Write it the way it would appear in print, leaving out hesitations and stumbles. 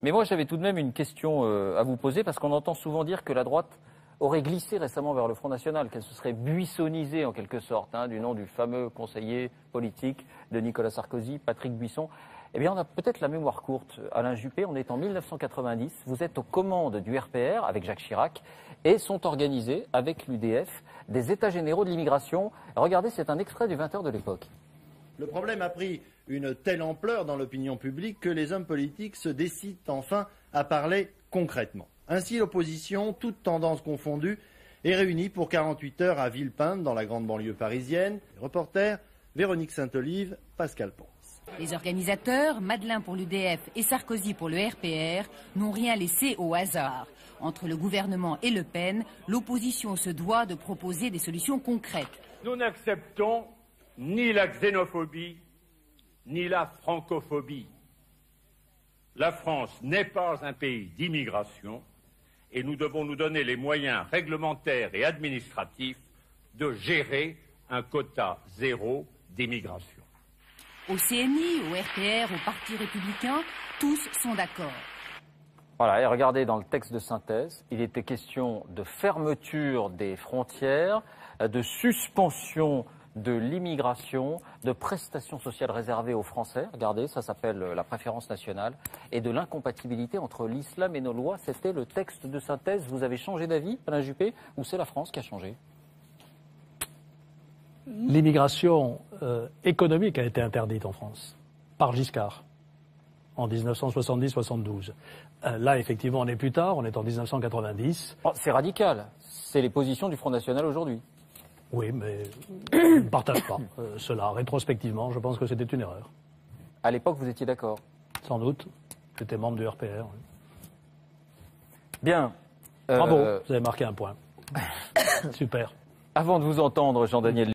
Mais moi, j'avais tout de même une question à vous poser, parce qu'on entend souvent dire que la droite aurait glissé récemment vers le Front National, qu'elle se serait buissonnisée en quelque sorte, du nom du fameux conseiller politique de Nicolas Sarkozy, Patrick Buisson. Eh bien, on a peut-être la mémoire courte. Alain Juppé, on est en 1990, vous êtes aux commandes du RPR avec Jacques Chirac, et sont organisés avec l'UDF des États généraux de l'immigration. Regardez, c'est un extrait du 20h de l'époque. Le problème a pris une telle ampleur dans l'opinion publique que les hommes politiques se décident enfin à parler concrètement. Ainsi, l'opposition, toutes tendances confondues, est réunie pour 48 heures à Villepinte, dans la grande banlieue parisienne. Les reporters, Véronique Saint-Olive, Pascal Pons. Les organisateurs, Madeleine pour l'UDF et Sarkozy pour le RPR, n'ont rien laissé au hasard. Entre le gouvernement et Le Pen, l'opposition se doit de proposer des solutions concrètes. Nous n'acceptons ni la xénophobie, ni la francophobie. La France n'est pas un pays d'immigration et nous devons nous donner les moyens réglementaires et administratifs de gérer un quota zéro d'immigration. Au CNI, au RPR, au Parti républicain, tous sont d'accord. Voilà, et regardez dans le texte de synthèse, il était question de fermeture des frontières, de suspension de l'immigration, de prestations sociales réservées aux Français, regardez, ça s'appelle la préférence nationale, et de l'incompatibilité entre l'islam et nos lois. C'était le texte de synthèse. Vous avez changé d'avis, Alain Juppé, ou c'est la France qui a changé? L'immigration économique a été interdite en France, par Giscard, en 1970-72. Là, effectivement, on est plus tard, on est en 1990. Oh, c'est radical, c'est les positions du Front National aujourd'hui. Oui, mais je ne partage pas cela. Rétrospectivement, je pense que c'était une erreur. À l'époque, vous étiez d'accord? Sans doute. J'étais membre du RPR. Oui. Bien. Bravo, vous avez marqué un point. Super. Avant de vous entendre, Jean-Daniel